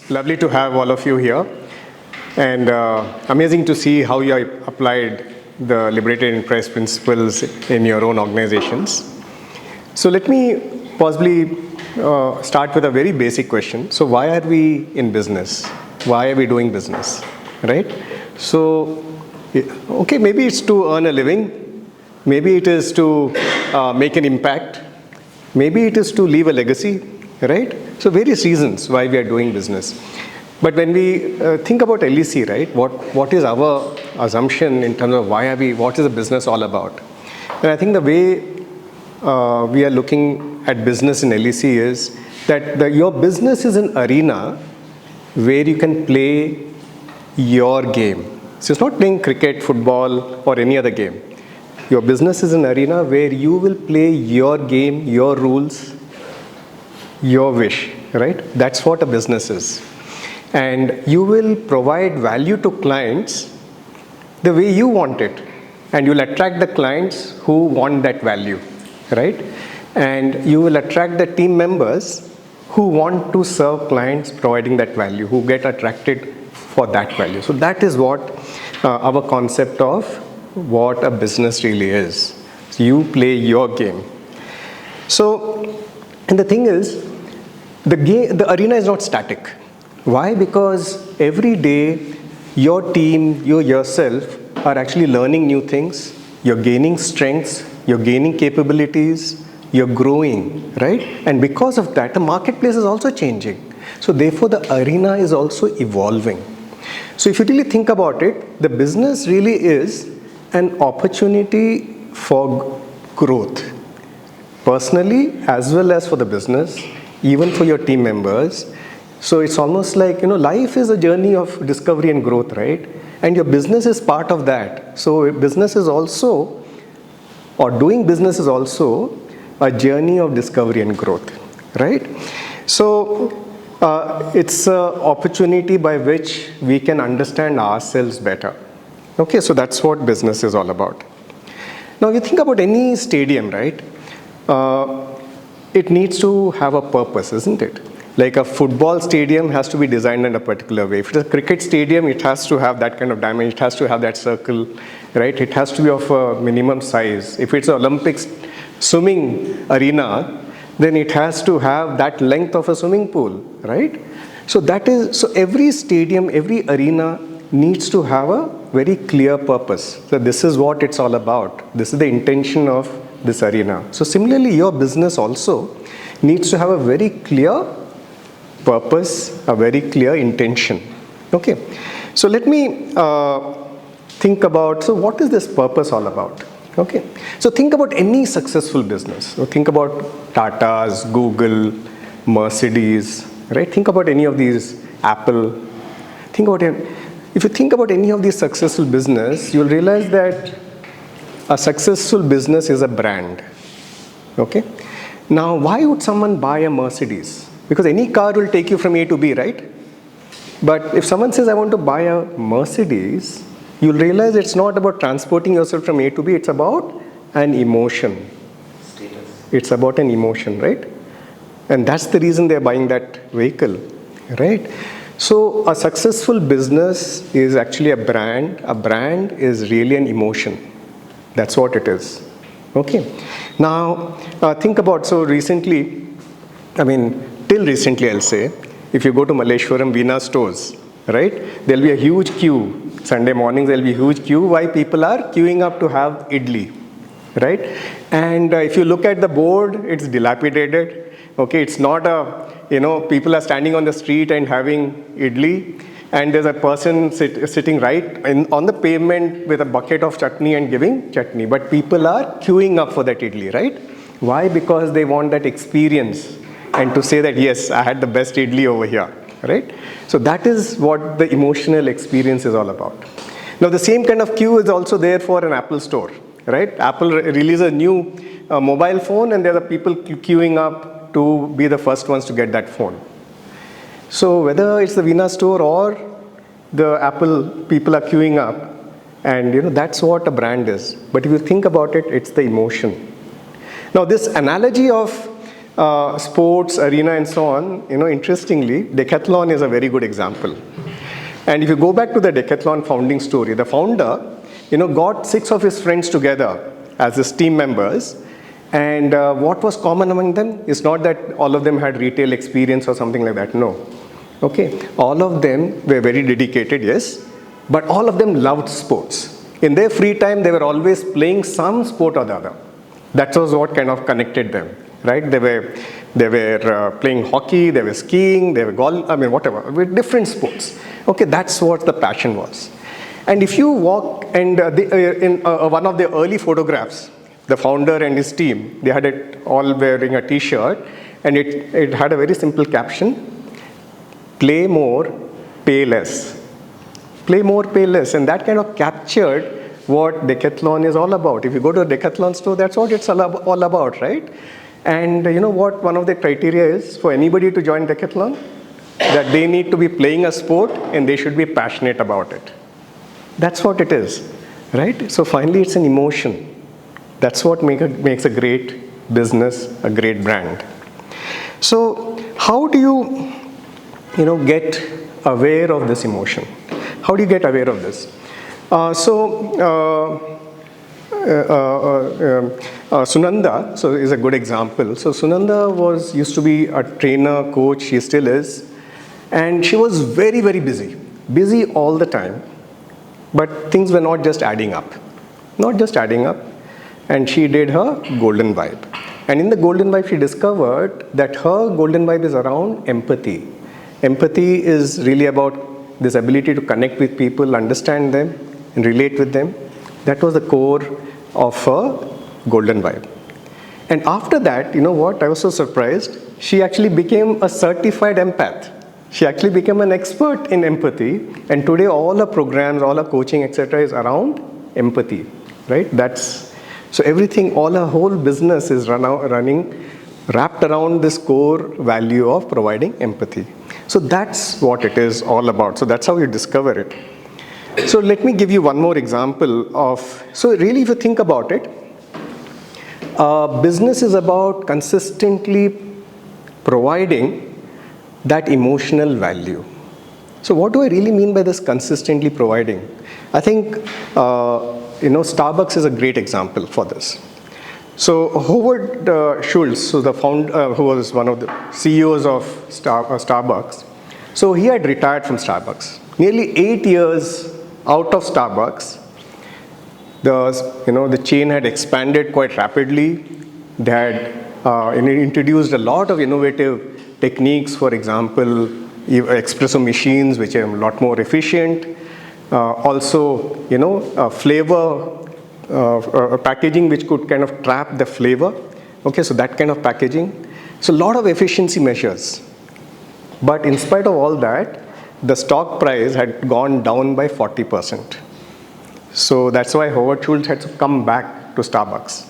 lovely to have all of you here, and amazing to see how you applied the Liberated Enterprise principles in your own organizations. So let me possibly start with a very basic question. So why are we in business? Why are we doing business, right? So, okay, maybe it's to earn a living. Maybe it is to make an impact. Maybe it is to leave a legacy, right? So various reasons why we are doing business. But when we think about LEC, right, what is our assumption in terms of what is the business all about? And I think the way we are looking at business in LEC is that your business is an arena where you can play your game. So it's not playing cricket, football, or any other game. Your business is an arena where you will play your game, your rules, your wish, right? That's what a business is. And you will provide value to clients the way you want it. And you'll attract the clients who want that value, right? And you will attract the team members who want to serve clients providing that value, who get attracted for that value. So that is what our concept of what a business really is. So you play your game. So, and the thing is, the arena is not static. Why? Because every day your team, you yourself are actually learning new things, you're gaining strengths, you're gaining capabilities, you're growing, right? And because of that, the marketplace is also changing. So therefore the arena is also evolving. So if you really think about it, the business really is an opportunity for growth, personally as well as for the business, even for your team members. So it's almost like, life is a journey of discovery and growth, right? And your business is part of that. So business is also, or doing business is also a journey of discovery and growth, right? So it's an opportunity by which we can understand ourselves better. Okay, so that's what business is all about. Now you think about any stadium, right? It needs to have a purpose, isn't it? Like a football stadium has to be designed in a particular way. If it's a cricket stadium, it has to have that kind of dimension, it has to have that circle, right? It has to be of a minimum size. If it's an Olympics swimming arena, then it has to have that length of a swimming pool, right? So every stadium, every arena needs to have a very clear purpose. So this is what it's all about. This is the intention of this arena. So similarly, your business also needs to have a very clear purpose, a very clear intention. Okay, so let me think about, so what is this purpose all about? Okay, so think about any successful business. So think about Tata's, Google, Mercedes, right? Think about any of these, Apple. Think about it. If you think about any of these successful business, you'll realize that a successful business is a brand. Okay, now why would someone buy a Mercedes? Because any car will take you from A to B, right? But if someone says, I want to buy a Mercedes, you'll realize it's not about transporting yourself from A to B, it's about an emotion. Status. It's about an emotion, right? And that's the reason they're buying that vehicle, right? So a successful business is actually a brand. A brand is really an emotion. That's what it is. Okay. Now, think about, so recently, till recently I'll say, if you go to Malleshwaram Veena stores, right, there'll be a huge queue. Sunday mornings there'll be a huge queue. Why? People are queuing up to have idli, right? And if you look at the board, it's dilapidated. Okay, it's not people are standing on the street and having idli, and there's a person sitting right on the pavement with a bucket of chutney and giving chutney. But people are queuing up for that idli, right? Why? Because they want that experience and to say that, yes, I had the best idli over here, right? So that is what the emotional experience is all about. Now the same kind of queue is also there for an Apple store, right? Apple releases a new mobile phone, and there are people queuing up to be the first ones to get that phone. So whether it's the Veena store or the Apple, people are queuing up, and that's what a brand is. But if you think about it, it's the emotion. Now this analogy of sports, arena and so on, interestingly, decathlon is a very good example. And if you go back to the decathlon founding story, the founder, got 6 of his friends together as his team members. And what was common among them is not that all of them had retail experience or something like that. No. Okay. All of them were very dedicated, yes. But all of them loved sports. In their free time, they were always playing some sport or the other. That was what kind of connected them, right? They were playing hockey, they were skiing, they were golf, whatever, with different sports. Okay, that's what the passion was. And if you walk, and in one of the early photographs, the founder and his team, they had it all wearing a t-shirt, and it had a very simple caption, play more, pay less. Play more, pay less. And that kind of captured what Decathlon is all about. If you go to a Decathlon store, that's what it's all about, right? And you know what one of the criteria is for anybody to join Decathlon? That they need to be playing a sport and they should be passionate about it. That's what it is, right? So finally, it's an emotion. That's what makes a great business, a great brand. So how do you, get aware of this emotion? How do you get aware of this? Sunanda is a good example. So Sunanda used to be a trainer, coach, she still is. And she was very, very busy all the time. But things were not just adding up. And she did her golden vibe. And in the golden vibe, she discovered that her golden vibe is around empathy. Empathy is really about this ability to connect with people, understand them, and relate with them. That was the core of her golden vibe. And after that, you know what? I was so surprised. She actually became a certified empath. She actually became an expert in empathy. And today, all her programs, all her coaching, etc., is around empathy, right? So everything, all her whole business is running wrapped around this core value of providing empathy. So that's what it is all about. So that's how you discover it. So let me give you one more example of, so really if you think about it, business is about consistently providing that emotional value. So what do I really mean by this consistently providing? I think, Starbucks is a great example for this. So Howard Schultz, so the founder, who was one of the CEOs of Starbucks, so he had retired from Starbucks. Nearly 8 years out of Starbucks, the chain had expanded quite rapidly. They had introduced a lot of innovative techniques, for example, espresso machines, which are a lot more efficient. Also, flavor packaging which could kind of trap the flavor. Okay, so that kind of packaging. So a lot of efficiency measures. But in spite of all that, the stock price had gone down by 40%. So that's why Howard Schultz had to come back to Starbucks.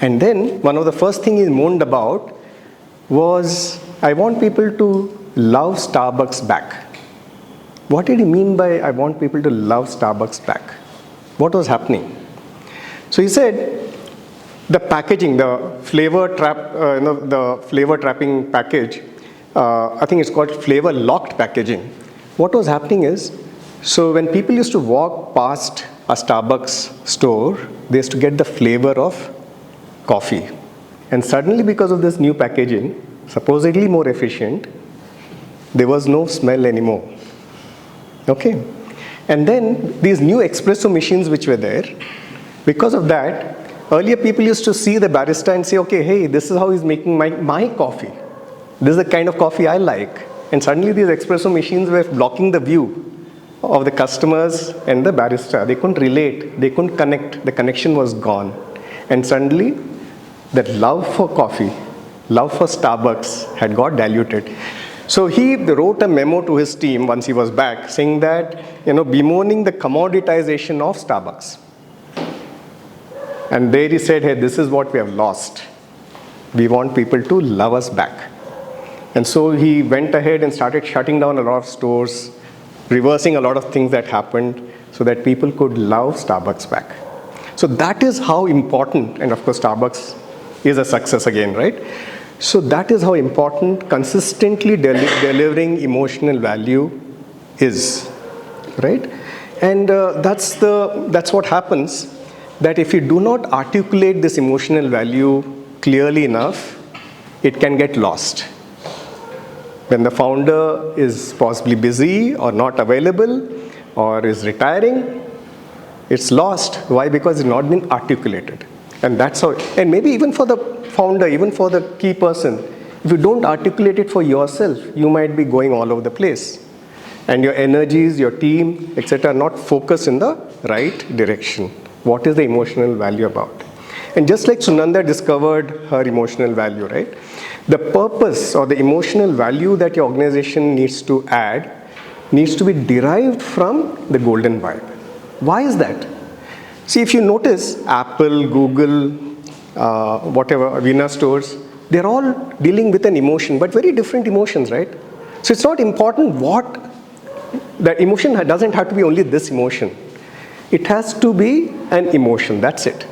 And then one of the first things he moaned about was, I want people to love Starbucks back. What did he mean by, I want people to love Starbucks back? What was happening? So he said, the packaging, the flavor trapping package, I think it's called flavor locked packaging. What was happening is, so when people used to walk past a Starbucks store, they used to get the flavor of coffee. And suddenly, because of this new packaging, supposedly more efficient, there was no smell anymore. Okay? And then these new espresso machines which were there, because of that, earlier people used to see the barista and say, okay, hey, this is how he's making my coffee. This is the kind of coffee I like. And suddenly these espresso machines were blocking the view of the customers and the barista. They couldn't relate. They couldn't connect. The connection was gone. And suddenly, that love for coffee, love for Starbucks had got diluted. So he wrote a memo to his team once he was back saying that, bemoaning the commoditization of Starbucks. And there he said, hey, this is what we have lost. We want people to love us back. And so he went ahead and started shutting down a lot of stores, reversing a lot of things that happened so that people could love Starbucks back. So that is how important, and of course Starbucks is a success again, right? So that is how important consistently delivering emotional value is, right? And that's what happens, that if you do not articulate this emotional value clearly enough, it can get lost. When the founder is possibly busy or not available or is retiring, it's lost. Why? Because it's not been articulated. And that's how, and maybe even for the founder, even for the key person, if you don't articulate it for yourself, you might be going all over the place. And your energies, your team, etc., are not focused in the right direction. What is the emotional value about? And just like Sunanda discovered her emotional value, right? The purpose or the emotional value that your organization needs to add needs to be derived from the golden vibe. Why is that? See, if you notice, Apple, Google, whatever, Vina stores, they're all dealing with an emotion, but very different emotions, right? So it's not important what, the emotion doesn't have to be only this emotion. It has to be an emotion, that's it,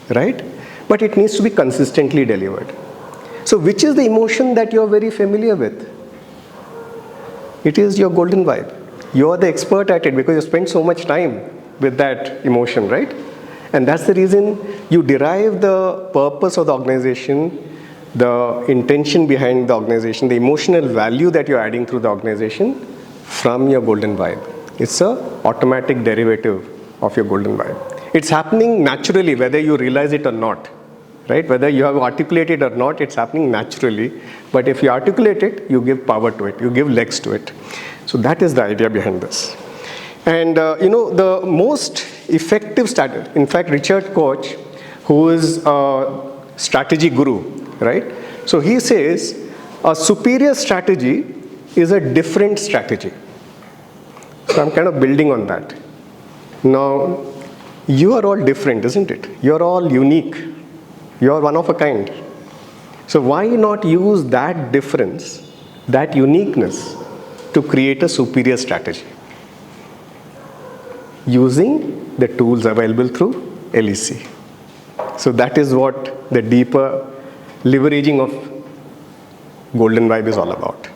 right? But it needs to be consistently delivered. So which is the emotion that you're very familiar with? It is your golden vibe. You're the expert at it because you spend so much time with that emotion, right? And that's the reason you derive the purpose of the organization, the intention behind the organization, the emotional value that you're adding through the organization from your golden vibe. It's an automatic derivative of your golden vibe. It's happening naturally whether you realize it or not, right? Whether you have articulated or not, it's happening naturally. But if you articulate it, you give power to it, you give legs to it. So that is the idea behind this. And the most effective strategy, in fact, Richard Koch, who is a strategy guru, right? So he says a superior strategy is a different strategy. So I'm kind of building on that. Now, you are all different, isn't it? You're all unique. You're one of a kind. So why not use that difference, that uniqueness, to create a superior strategy? Using the tools available through LEC. So that is what the deeper leveraging of Golden Vibe is all about.